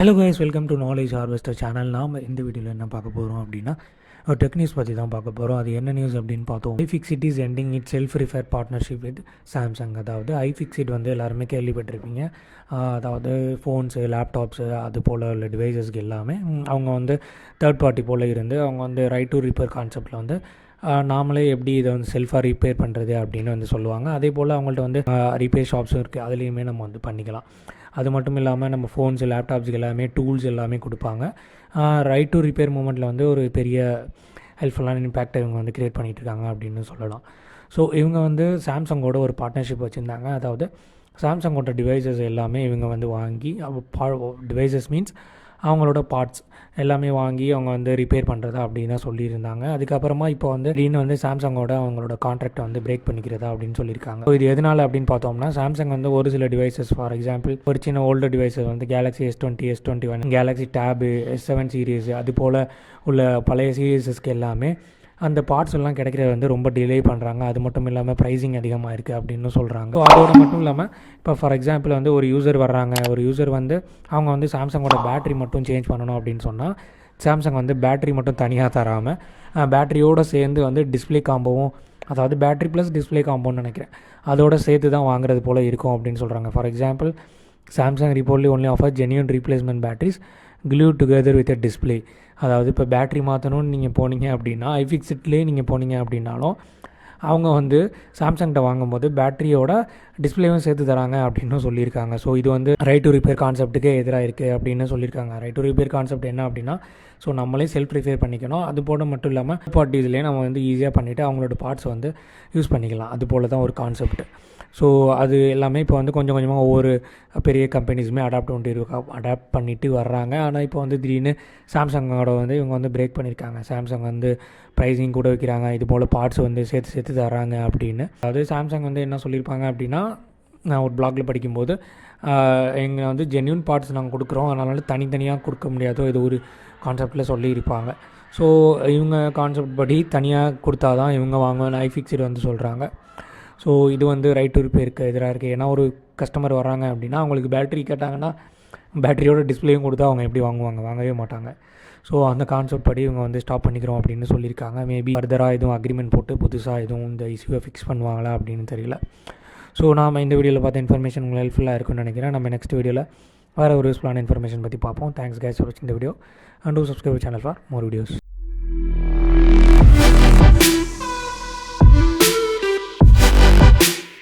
Hello guys, welcome to knowledge harvester channel. நாம் இந்த வீடியோவில் என்ன பார்க்க போகிறோம் அப்படின்னா, ஒரு டெக் நியூஸ் பற்றி தான் பார்க்க போகிறோம். அது என்ன நியூஸ் அப்படின்னு பார்த்தோம். iFixit is ending it self repair partnership with Samsung. அதாவது iFixit வந்து எல்லாருமே கேள்விப்பட்டிருப்பீங்க. அதாவது ஃபோன்ஸு, லேப்டாப்ஸு அது போல் உள்ள டிவைசஸ்க்கு எல்லாமே அவங்க வந்து தேர்ட் பார்ட்டி போல் இருந்து அவங்க வந்து ரைட் டு ரிப்பேர் கான்செப்டில் வந்து நாமளே எப்படி இதை வந்து செல்ஃபாக ரிப்பேர் பண்ணுறது அப்படின்னு வந்து சொல்லுவாங்க. அதே போல் அவங்கள்ட்ட வந்து ரிப்பேர் ஷாப்ஸும் இருக்குது. அதுலேயுமே நம்ம வந்து பண்ணிக்கலாம். அது மட்டும் இல்லாமல் நம்ம ஃபோன்ஸு, லேப்டாப்ஸுக்கு எல்லாமே டூல்ஸ் எல்லாமே கொடுப்பாங்க. ரைட் டு ரிப்பேர் மூமெண்ட்டில் வந்து ஒரு பெரிய ஹெல்ப்ஃபுல்லான இம்பேக்டை இவங்க வந்து க்ரியேட் பண்ணிகிட்ருக்காங்க அப்படின்னு சொல்லலாம். ஸோ இவங்க வந்து சாம்சங்கோட ஒரு பார்ட்னர்ஷிப் வச்சுருந்தாங்க. அதாவது சாம்சங்கோட டிவைசஸ் எல்லாமே இவங்க வந்து வாங்கி டிவைசஸ் மீன்ஸ் அவங்களோட பார்ட்ஸ் எல்லாமே வாங்கி அவங்க வந்து ரிப்பேர் பண்ணுறதா அப்படின்னு தான் சொல்லியிருந்தாங்க. அதுக்கப்புறமா இப்போ வந்து திடீர்னு வந்து சாம்சங்கோட அவங்களோட கான்ட்ராக்டை வந்து பிரேக் பண்ணிக்கிறதா அப்படின்னு சொல்லியிருக்காங்க. ஸோ இது எதனால் அப்படின்னு பார்த்தோம்னா, சாம்சங் வந்து ஒரு சில டிவைசஸ், ஃபார் எக்ஸாம்பிள் ஒரு சின்ன ஓல்டர் டிவைசஸ் வந்து Galaxy S20, S21, Galaxy tab, S7 series அது போல் உள்ள பழைய சீரீஸஸ்க்கு எல்லாமே அந்த பார்ட்ஸ் எல்லாம் கிடைக்கிறது வந்து ரொம்ப டிலே பண்ணுறாங்க. அது மட்டும் இல்லாமல் ப்ரைஸிங் அதிகமாக இருக்குது அப்படின்னு சொல்கிறாங்க. ஸோ அதோடு மட்டும் இல்லாமல் இப்போ ஃபார் எக்ஸாம்பிள் வந்து ஒரு யூசர் வர்றாங்க, ஒரு யூசர் வந்து அவங்க வந்து சாம்சங்கோட பேட்டரி மட்டும் சேஞ்ச் பண்ணணும் அப்படின்னு சொன்னால் சாம்சங் வந்து பேட்டரி மட்டும் தனியாக தராமல் பேட்டரியோடு சேர்ந்து வந்து டிஸ்பிளே காம்போவும், அதாவது பேட்டரி ப்ளஸ் டிஸ்பிளே காம்போன்னு நினைக்கிறேன், அதோடு சேர்த்து தான் வாங்குறது போல் இருக்கும் அப்படின்னு சொல்கிறாங்க. For example Samsung reportedly only offer genuine replacement batteries glue together with a display. அதாவது இப்போ பேட்ரி மாற்றணும்னு நீங்கள் போனீங்க அப்படின்னா, iFixitலேயே நீங்கள் போனீங்க அப்படின்னாலும் அவங்க வந்து சாம்சங்கிட்ட வாங்கும்போது பேட்டரியோட டிஸ்பிளேவும் சேர்த்து தராங்க அப்படின்னு சொல்லியிருக்காங்க. ஸோ இது வந்து ரைட் டு ரிப்பேர் கான்செப்ட்டுக்கே எதிராக இருக்குது அப்படின்னு சொல்லியிருக்காங்க. ரைட் டு ரிப்பேர் கான்செப்ட் என்ன அப்படின்னா, ஸோ நம்மளே செல்ஃப் ரிப்பேர் பண்ணிக்கணும். அது போல மட்டும் இல்லாமல் பார்ட்டிஸ்லேயே நம்ம வந்து ஈஸியாக பண்ணிவிட்டு அவங்களோட பார்ட்ஸ் வந்து யூஸ் பண்ணிக்கலாம். அது போல் தான் ஒரு கான்செப்ட். ஸோ அது எல்லாமே இப்போ வந்து கொஞ்சம் கொஞ்சமாக ஒவ்வொரு பெரிய கம்பெனிஸுமே அடாப்ட் பண்ணிட்டு வர்றாங்க. ஆனால் இப்போ வந்து திடீர்னு சாம்சங்கோட வந்து இவங்க வந்து பிரேக் பண்ணியிருக்காங்க. சாம்சங் வந்து ப்ரைஸிங் கூட வைக்கிறாங்க, இது போல் பார்ட்ஸ் வந்து சேர்த்து தர்றாங்க அப்படின்னு. அதாவது சாம்சங் வந்து என்ன சொல்லியிருப்பாங்க அப்படின்னா, நான் ஒரு பிளாகில் படிக்கும்போது எங்கள் வந்து ஜென்யூன் பார்ட்ஸ் நாங்கள் கொடுக்குறோம், அதனால தனித்தனியாக கொடுக்க முடியாதோ இது ஒரு கான்செப்டில் சொல்லியிருப்பாங்க. ஸோ இவங்க கான்செப்ட் படி தனியாக கொடுத்தா தான் இவங்க வாங்குவேன் iFixit வந்து சொல்கிறாங்க. ஸோ இது வந்து ரைட் டு ரிப்பேருக்கு எதிராக இருக்குது. ஏன்னா ஒரு கஸ்டமர் வராங்க அப்படின்னா அவங்களுக்கு பேட்டரி கேட்டாங்கன்னா பேட்டரியோட டிஸ்பிளேயும் கொடுத்தா அவங்க எப்படி வாங்குவாங்க? வாங்கவே மாட்டாங்க. ஸோ அந்த கான்செப்ட் படி இவங்க வந்து ஸ்டாப் பண்ணிக்கிறோம் அப்படின்னு சொல்லியிருக்காங்க. மேபி ஃபர்தராக எதுவும் அக்ரிமெண்ட் போட்டு புதுசாக எதுவும் இந்த இஷ்யூவை ஃபிக்ஸ் பண்ணுவாங்களா அப்படின்னு தெரியல. ஸோ நாம் இந்த வீடியோவில் பார்த்த இன்ஃபர்மேஷன் உங்களுக்கு ஹெல்ப்ஃபுல்லாக இருக்குன்னு நினைக்கிறேன். நம்ம நெக்ஸ்ட் வீடியோவில் வேறு ஒரு யூஸ்ஃபுல்லான இன்ஃபர்மேஷன் பற்றி பார்ப்போம். தேங்க்ஸ் கைஸ் ஃபார் வாட்சிங் இந்த video and two subscribe channel for more videos.